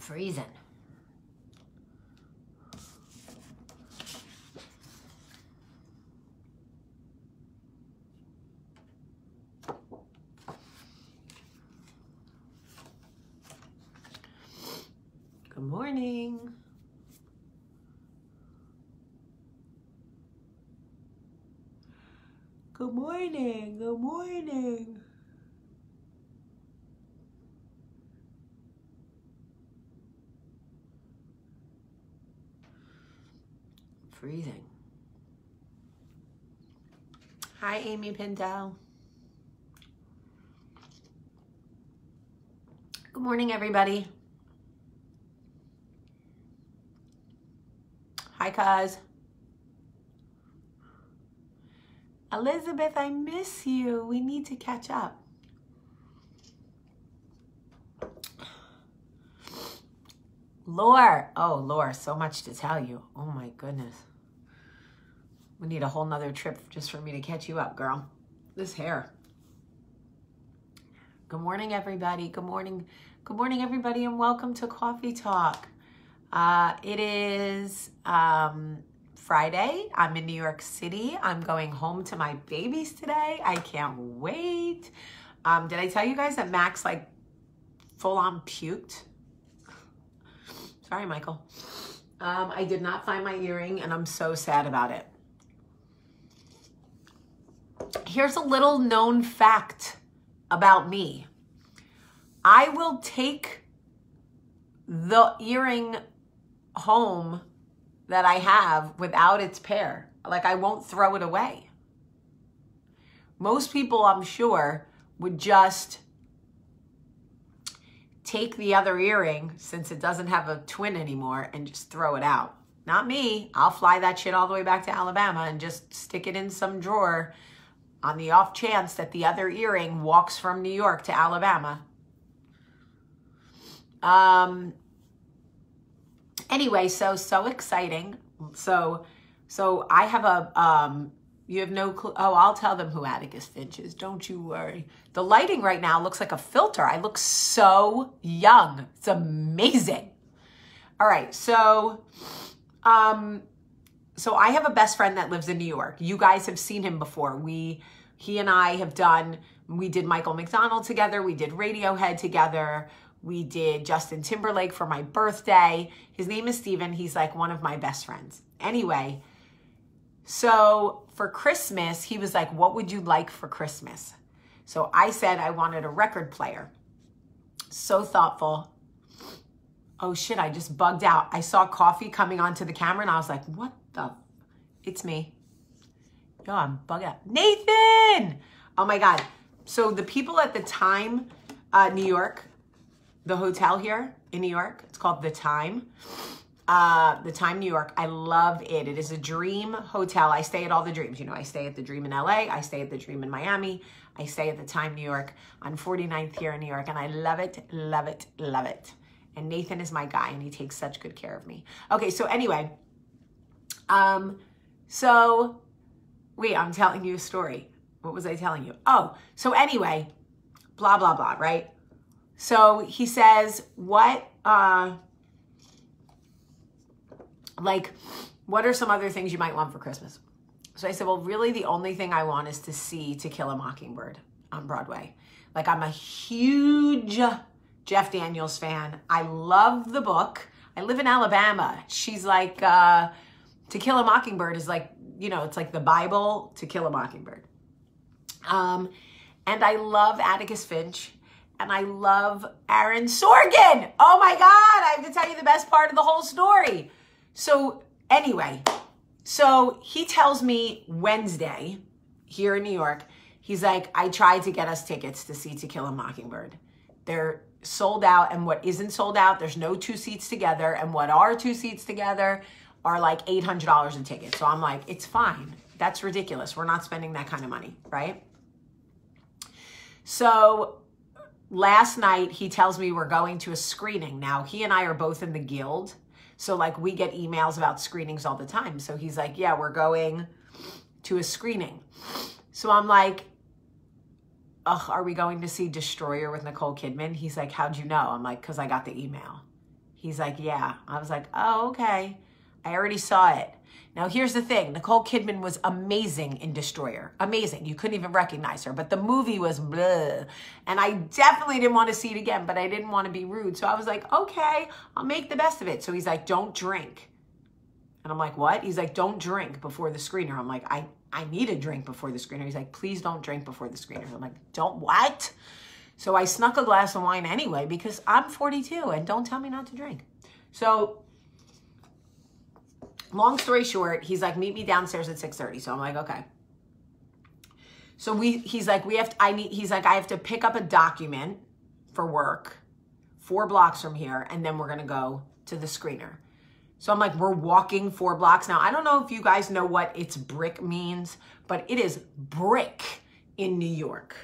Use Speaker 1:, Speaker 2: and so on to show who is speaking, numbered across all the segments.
Speaker 1: Freezing. Good morning. Good morning. Good morning. Freezing. Hi, Amy Pinto. Good morning, everybody. Hi, Kaz. Elizabeth, I miss you. We need to catch up. Lore. Oh, Lore, so much to tell you. Oh, my goodness. We need a whole nother trip just for me to catch you up, girl. This hair. Good morning, everybody. Good morning. Good morning, everybody, and welcome to Coffee Talk. It is Friday. I'm in New York City. I'm going home to my babies today. I can't wait. Did I tell you guys that Max like full on puked? Sorry, Michael. I did not find my earring and I'm so sad about it. Here's a little known fact about me. I will take the earring home that I have without its pair. Like, I won't throw it away. Most people, I'm sure, would just take the other earring, since it doesn't have a twin anymore, and just throw it out. Not me. I'll fly that shit all the way back to Alabama and just stick it in some drawer on the off chance that the other earring walks from New York to Alabama. Anyway, so exciting. So I have a, you have no clue. Oh, I'll tell them who Atticus Finch is. Don't you worry. The lighting right now looks like a filter. I look so young. It's amazing. All right. So I have a best friend that lives in New York. You guys have seen him before. He and I have we did Michael McDonald together. We did Radiohead together. We did Justin Timberlake for my birthday. His name is Steven. He's like one of my best friends. Anyway, so for Christmas, he was like, what would you like for Christmas? So I said I wanted a record player. So thoughtful. Oh shit, I just bugged out. I saw coffee coming onto the camera and I was like, what the? It's me. Yo, I'm bugged out. Nathan! Oh my God. So the people at the Time, New York, the hotel here in New York, it's called The Time. The Time New York. I love it. It is a dream hotel. I stay at all the dreams. You know, I stay at the Dream in LA. I stay at the Dream in Miami. I stay at the Time New York on 49th here in New York. And I love it, love it, love it. And Nathan is my guy and he takes such good care of me. Okay, so anyway, wait, I'm telling you a story. What was I telling you? Oh, so anyway, blah, blah, blah, right? So he says, what are some other things you might want for Christmas? So I said, well, really the only thing I want is to see To Kill a Mockingbird on Broadway. Like, I'm a huge Jeff Daniels fan. I love the book. I live in Alabama. She's like, To Kill a Mockingbird is like, you know, it's like the Bible, To Kill a Mockingbird. And I love Atticus Finch. And I love Aaron Sorkin. Oh my God, I have to tell you the best part of the whole story. So anyway, so he tells me Wednesday here in New York, he's like, I tried to get us tickets to see To Kill a Mockingbird. They're sold out, and what isn't sold out, there's no 2 seats together, and what are 2 seats together are like $800 a ticket. So I'm like, it's fine. That's ridiculous. We're not spending that kind of money, right? So last night, he tells me we're going to a screening. Now, he and I are both in the Guild. So, like, we get emails about screenings all the time. So he's like, yeah, we're going to a screening. So I'm like, are we going to see Destroyer with Nicole Kidman? He's like, how'd you know? I'm like, because I got the email. He's like, yeah. I was like, oh, okay. I already saw it. Now, here's the thing. Nicole Kidman was amazing in Destroyer. Amazing. You couldn't even recognize her. But the movie was blah. And I definitely didn't want to see it again, but I didn't want to be rude. So I was like, okay, I'll make the best of it. So he's like, don't drink. And I'm like, what? He's like, don't drink before the screener. I'm like, I need a drink before the screener. He's like, please don't drink before the screener. I'm like, don't what? So I snuck a glass of wine anyway because I'm 42 and don't tell me not to drink. So long story short, he's like, meet me downstairs at 6:30. So I'm like, okay. So he's like, I have to pick up a document for work 4 blocks from here. And then we're going to go to the screener. So I'm like, we're walking 4 blocks. Now, I don't know if you guys know what it's brick means, but it is brick in New York.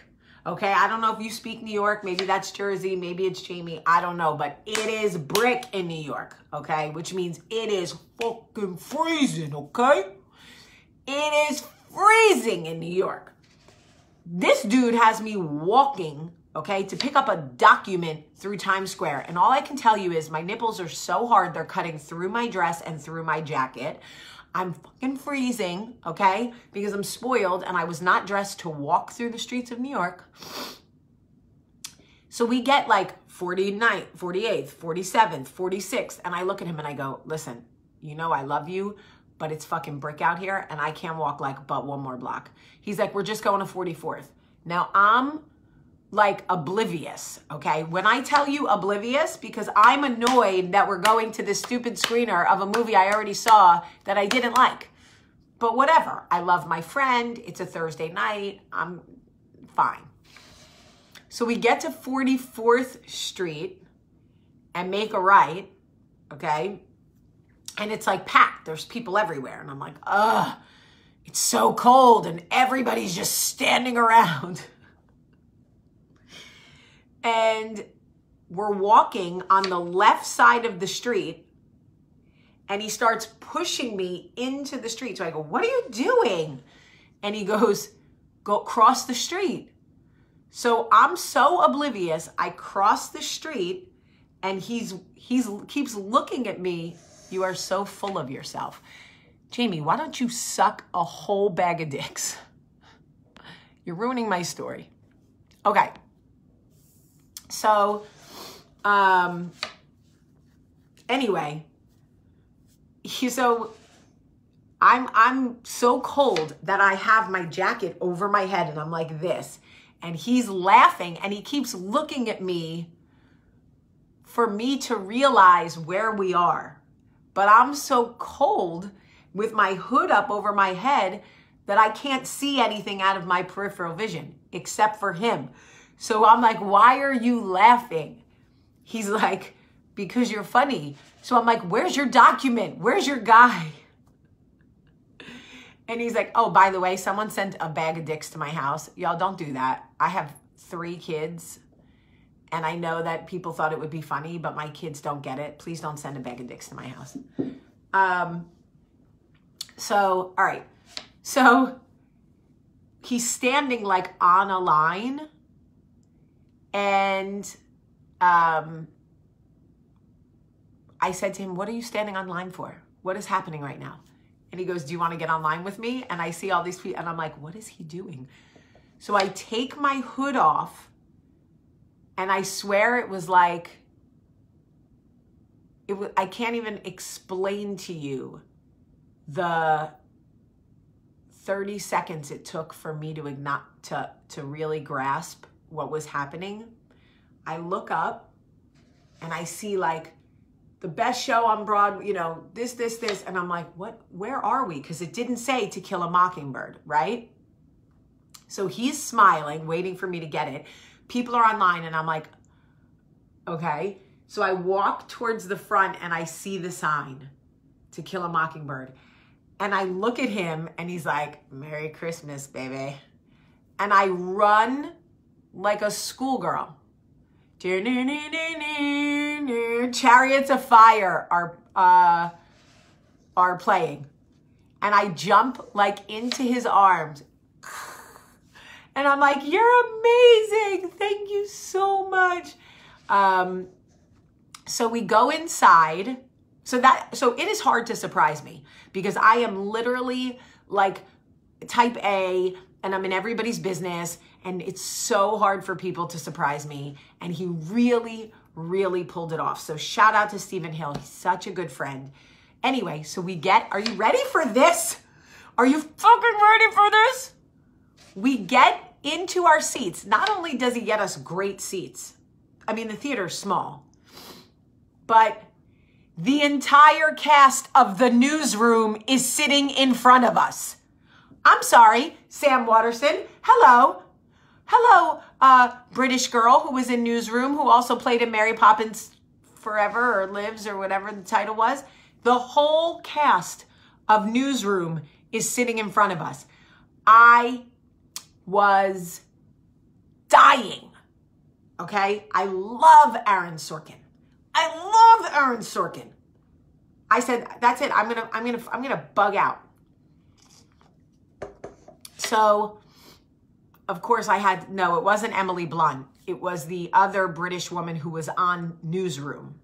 Speaker 1: Okay, I don't know if you speak New York. Maybe that's Jersey. Maybe it's Jamie. I don't know. But it is brick in New York. Okay, which means it is fucking freezing. Okay, it is freezing in New York. This dude has me walking, okay, to pick up a document through Times Square. And all I can tell you is my nipples are so hard. They're cutting through my dress and through my jacket. I'm fucking freezing, okay, because I'm spoiled and I was not dressed to walk through the streets of New York. So we get like 49th, 48th, 47th, 46th. And I look at him and I go, listen, you know I love you, but it's fucking brick out here and I can't walk like but 1 more block. He's like, we're just going to 44th. Now I'm like oblivious, okay? When I tell you oblivious, because I'm annoyed that we're going to this stupid screener of a movie I already saw that I didn't like. But whatever, I love my friend, it's a Thursday night, I'm fine. So we get to 44th Street and make a right, okay? And it's like packed, there's people everywhere. And I'm like, ugh, it's so cold and everybody's just standing around. And we're walking on the left side of the street and he starts pushing me into the street. So I go, what are you doing? And he goes, go cross the street. So I'm so oblivious. I cross the street and he keeps looking at me. You are so full of yourself. Jamie, why don't you suck a whole bag of dicks? You're ruining my story. Okay. So, anyway, I'm so cold that I have my jacket over my head and I'm like this, and he's laughing and he keeps looking at me for me to realize where we are. But I'm so cold with my hood up over my head that I can't see anything out of my peripheral vision except for him. So I'm like, why are you laughing? He's like, because you're funny. So I'm like, where's your document? Where's your guy? And he's like, oh, by the way, someone sent a bag of dicks to my house. Y'all don't do that. I have 3 kids and I know that people thought it would be funny, but my kids don't get it. Please don't send a bag of dicks to my house. So, all right. So he's standing like on a line. And I said to him, what are you standing online for? What is happening right now? And he goes, do you want to get online with me? And I see all these people and I'm like, what is he doing? So I take my hood off and I swear it was like, I can't even explain to you the 30 seconds it took for me to really grasp what was happening. I look up and I see like the best show on Broadway, you know, this. And I'm like, what, where are we? Because it didn't say To Kill a Mockingbird, right? So he's smiling, waiting for me to get it. People are online and I'm like, okay. So I walk towards the front and I see the sign, To Kill a Mockingbird. And I look at him and he's like, Merry Christmas, baby. And I run like a schoolgirl. Chariots of Fire are playing. And I jump like into his arms. And I'm like, you're amazing. Thank you so much. So we go inside. So it is hard to surprise me because I am literally like type A and I'm in everybody's business, and it's so hard for people to surprise me. And he really, really pulled it off. So shout out to Stephen Hill. He's such a good friend. Anyway, so are you ready for this? Are you fucking ready for this? We get into our seats. Not only does he get us great seats, I mean, the theater's small, but the entire cast of the newsroom is sitting in front of us. I'm sorry, Sam Waterston. Hello. Hello, British girl who was in Newsroom, who also played in Mary Poppins Forever or Lives or whatever the title was. The whole cast of Newsroom is sitting in front of us. I was dying, okay? I love Aaron Sorkin. I love Aaron Sorkin. I said, that's it. I'm gonna bug out. So, of course, it wasn't Emily Blunt. It was the other British woman who was on Newsroom.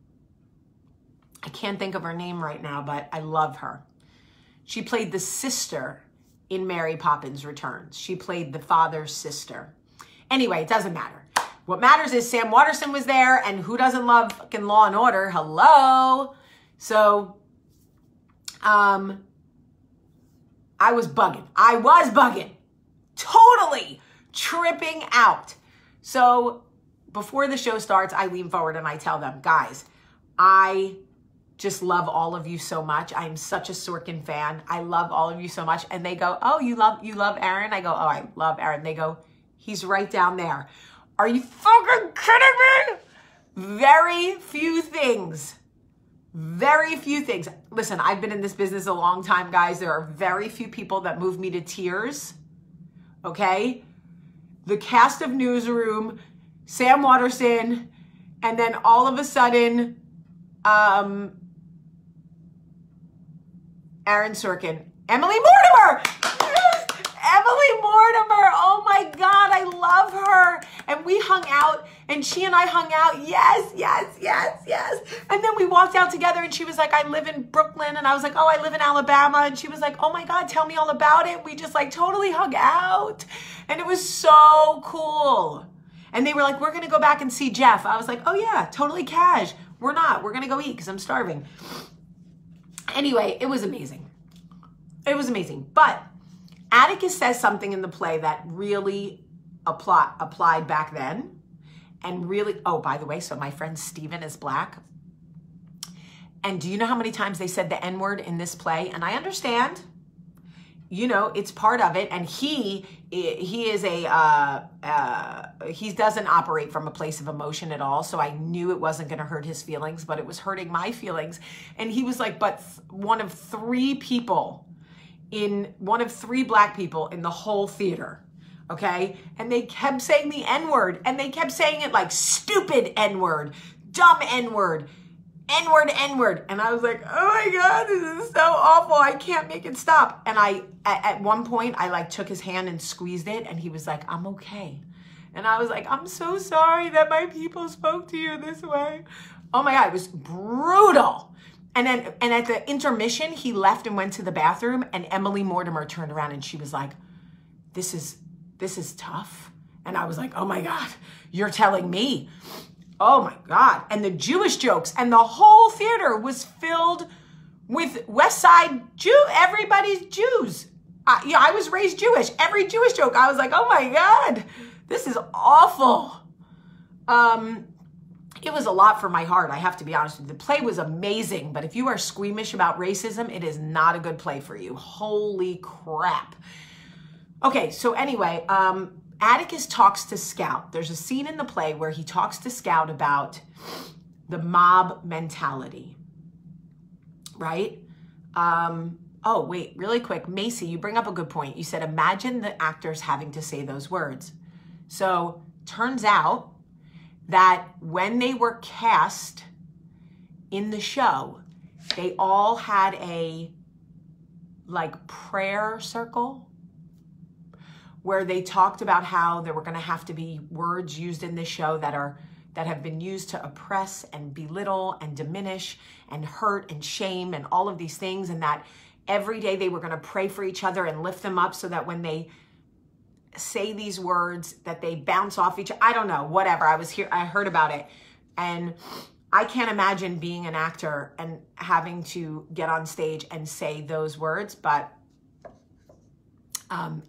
Speaker 1: I can't think of her name right now, but I love her. She played the sister in Mary Poppins Returns. She played the father's sister. Anyway, it doesn't matter. What matters is Sam Waterston was there, and who doesn't love fucking Law and Order? Hello. So, I was bugging. Totally tripping out. So before the show starts, I lean forward and I tell them, guys, I just love all of you so much. I'm such a Sorkin fan. I love all of you so much. And they go, oh, you love Aaron? I go, oh, I love Aaron. They go, he's right down there. Are you fucking kidding me? Very few things. Listen, I've been in this business a long time, guys. There are very few people that move me to tears. Okay? The cast of Newsroom, Sam Waterston, and then all of a sudden, Aaron Sorkin. Emily Mortimer! Yes! Emily Mortimer! Oh my God, I love her. And we hung out, and she and I hung out. Yes. And then we walked out together, and she was like, I live in Brooklyn. And I was like, oh, I live in Alabama. And she was like, oh my God, tell me all about it. We just like totally hung out. And it was so cool. And they were like, we're going to go back and see Jeff. I was like, oh yeah, totally cash. We're not. We're going to go eat because I'm starving. Anyway, it was amazing. It was amazing. But Atticus says something in the play that really applied back then. And really, oh, by the way, so my friend Steven is Black. And do you know how many times they said the N-word in this play? And I understand, you know, it's part of it. And he doesn't operate from a place of emotion at all. So I knew it wasn't going to hurt his feelings, but it was hurting my feelings. And he was like, but one of three Black people in the whole theater. Okay. And they kept saying the N-word, and they kept saying it like stupid N-word, dumb N-word, N-word, N-word. And I was like, oh my God, this is so awful. I can't make it stop. And at one point I like took his hand and squeezed it, and he was like, I'm okay. And I was like, I'm so sorry that my people spoke to you this way. Oh my God, it was brutal. And at the intermission, he left and went to the bathroom, and Emily Mortimer turned around and she was like, this is tough. And I was like, oh my God, you're telling me. Oh my God. And the Jewish jokes, and the whole theater was filled with West Side everybody's Jews. I was raised Jewish. Every Jewish joke, I was like, oh my God, this is awful. It was a lot for my heart, I have to be honest with you. The play was amazing, but if you are squeamish about racism, it is not a good play for you. Holy crap. Okay, so anyway, Atticus talks to Scout. There's a scene in the play where he talks to Scout about the mob mentality, right? Oh, wait, really quick. Macy, you bring up a good point. You said, imagine the actors having to say those words. So turns out that when they were cast in the show, they all had a like prayer circle where they talked about how there were going to have to be words used in this show that that have been used to oppress and belittle and diminish and hurt and shame and all of these things, and that every day they were going to pray for each other and lift them up so that when they say these words that they bounce off each other. I don't know, whatever. I heard about it, and I can't imagine being an actor and having to get on stage and say those words, but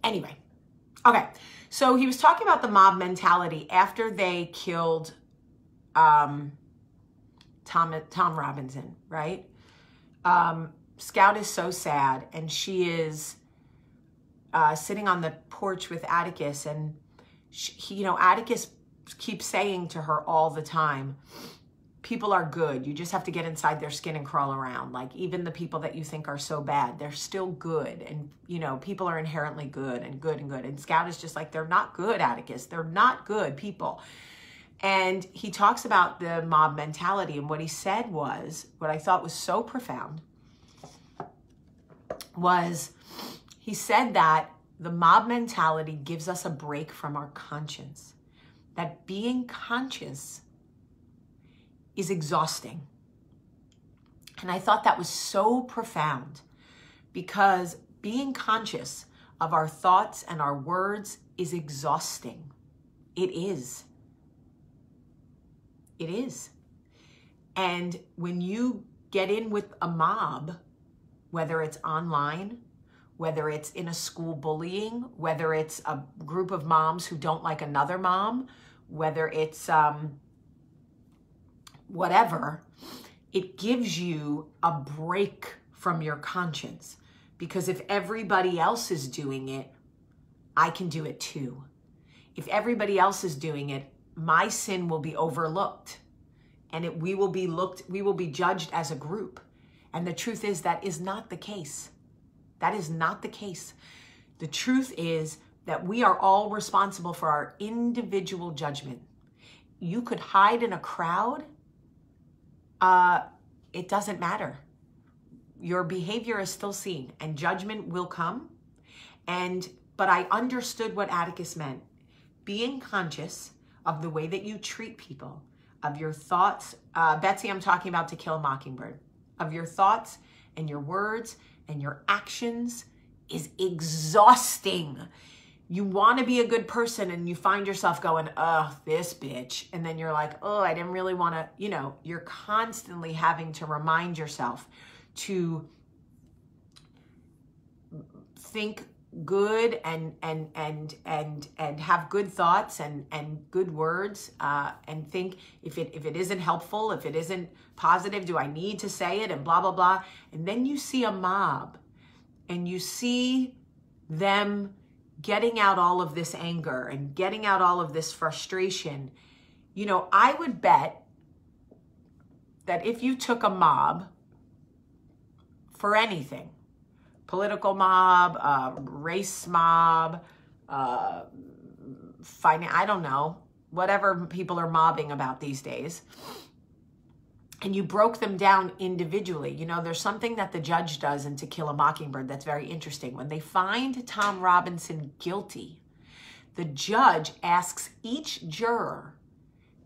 Speaker 1: anyway. Okay, so he was talking about the mob mentality after they killed Tom Robinson, right? Scout is so sad, and she is sitting on the porch with Atticus, and Atticus keeps saying to her all the time, people are good. You just have to get inside their skin and crawl around. Like, even the people that you think are so bad, they're still good. And, people are inherently good and good and good. And Scout is just like, they're not good, Atticus. They're not good people. And he talks about the mob mentality. And what he said was, what I thought was so profound, was he said that the mob mentality gives us a break from our conscience. That being conscious is exhausting. And I thought that was so profound, because being conscious of our thoughts and our words is exhausting. It is. It is. And when you get in with a mob, whether it's online, whether it's in a school bullying, whether it's a group of moms who don't like another mom, whether it's whatever, it gives you a break from your conscience. Because if everybody else is doing it, I can do it too. If everybody else is doing it, my sin will be overlooked, and we will be judged as a group. And the truth is, that is not the case. That is not the case. The truth is that we are all responsible for our individual judgment. You could hide in a crowd. It doesn't matter. Your behavior is still seen, and judgment will come. But I understood what Atticus meant. Being conscious of the way that you treat people, of your thoughts. Betsy, I'm talking about To Kill a Mockingbird. Of your thoughts and your words and your actions is exhausting. You want to be a good person, and you find yourself going, oh, this bitch. And then you're like, oh, I didn't really want to, you're constantly having to remind yourself to think good and have good thoughts and good words, and think if it isn't helpful, if it isn't positive, do I need to say it, and blah, blah, blah. And then you see a mob, and you see them getting out all of this anger and getting out all of this frustration. I would bet that if you took a mob for anything, political mob, race mob, I don't know, whatever people are mobbing about these days, and you broke them down individually. There's something that the judge does in To Kill a Mockingbird that's very interesting. When they find Tom Robinson guilty, the judge asks each juror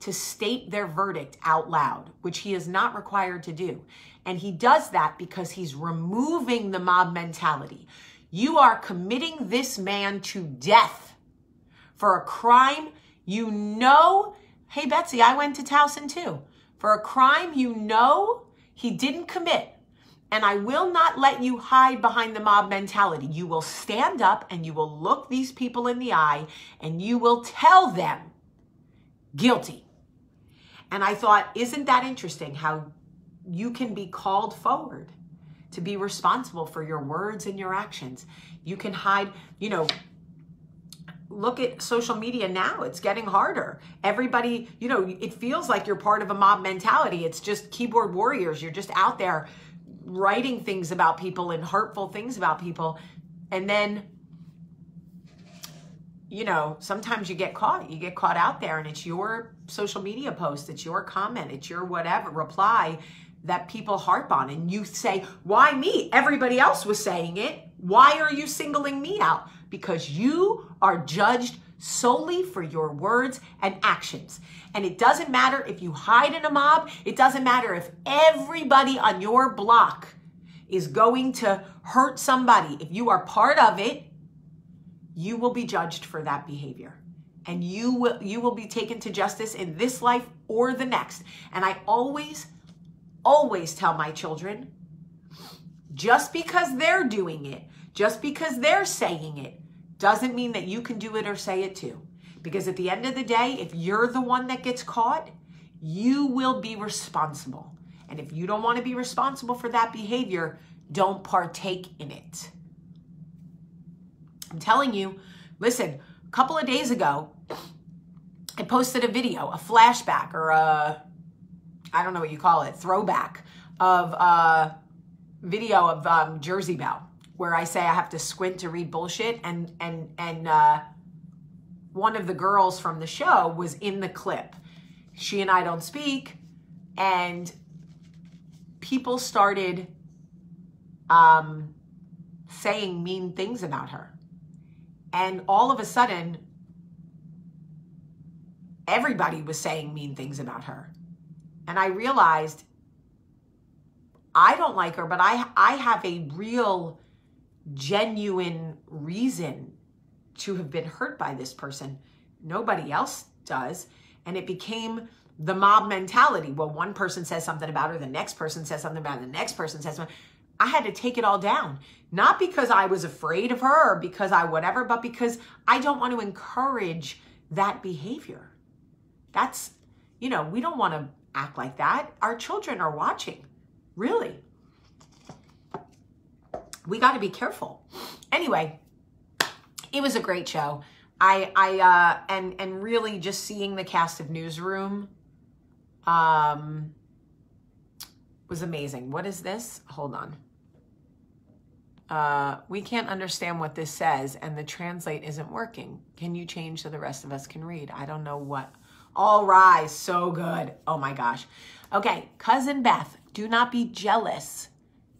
Speaker 1: to state their verdict out loud, which he is not required to do. And he does that because he's removing the mob mentality. You are committing this man to death for a crime hey, Betsy, I went to Towson too. For a crime he didn't commit. And I will not let you hide behind the mob mentality. You will stand up and you will look these people in the eye and you will tell them guilty. And I thought, isn't that interesting how you can be called forward to be responsible for your words and your actions? You can hide, look at social media now. It's getting harder. Everybody, it feels like you're part of a mob mentality. It's just keyboard warriors. You're just out there writing things about people and hurtful things about people. And then, sometimes you get caught out there, and it's your social media post, it's your comment, it's your whatever reply that people harp on. And you say, why me? Everybody else was saying it. Why are you singling me out? Because you are judged solely for your words and actions. And it doesn't matter if you hide in a mob. It doesn't matter if everybody on your block is going to hurt somebody. If you are part of it, you will be judged for that behavior. And you will be taken to justice in this life or the next. And I always tell my children, just because they're doing it, just because they're saying it, doesn't mean that you can do it or say it too. Because at the end of the day, if you're the one that gets caught, you will be responsible. And if you don't want to be responsible for that behavior, don't partake in it. I'm telling you, listen, a couple of days ago, I posted a video, a flashback or a, I don't know what you call it, throwback of a video of Jersey Belle, where I say I have to squint to read bullshit. And one of the girls from the show was in the clip. She and I don't speak. And people started saying mean things about her. And all of a sudden, everybody was saying mean things about her. And I realized I don't like her, but I have a real, genuine reason to have been hurt by this person. Nobody else does. And it became the mob mentality. Well, one person says something about her, the next person says something about her, the next person says something. I had to take it all down. Not because I was afraid of her or because I whatever, but because I don't want to encourage that behavior. That's, you know, we don't want to act like that. Our children are watching. Really. We got to be careful. Anyway, it was a great show. And really just seeing the cast of Newsroom was amazing. What is this? Hold on. We can't understand what this says and the translate isn't working. Can you change so the rest of us can read? I don't know what. All rise. So good. Oh my gosh. Okay. Cousin Beth, do not be jealous.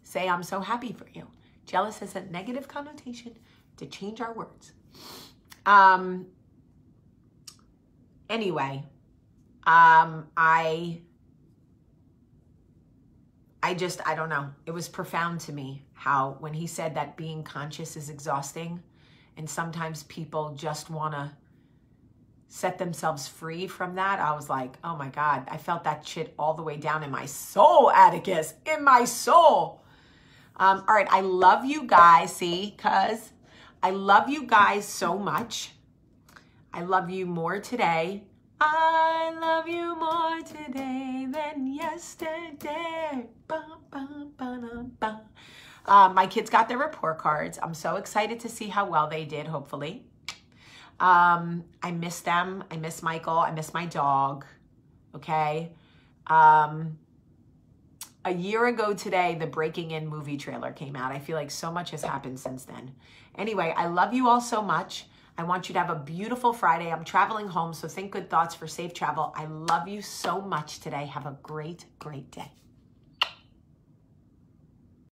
Speaker 1: Say, I'm so happy for you. Jealous has a negative connotation. To change our words. Anyway, I don't know. It was profound to me how when he said that being conscious is exhausting and sometimes people just want to set themselves free from that. I was like, oh my God, I felt that shit all the way down in my soul, Atticus, in my soul. All right. I love you guys. See, cuz I love you guys so much. I love you more today. I love you more today than yesterday. My kids got their report cards. I'm so excited to see how well they did, hopefully. I miss them. I miss Michael. I miss my dog. Okay. A year ago today, the Breaking In movie trailer came out. I feel like so much has happened since then. Anyway, I love you all so much. I want you to have a beautiful Friday. I'm traveling home, so think good thoughts for safe travel. I love you so much today. Have a great, great day.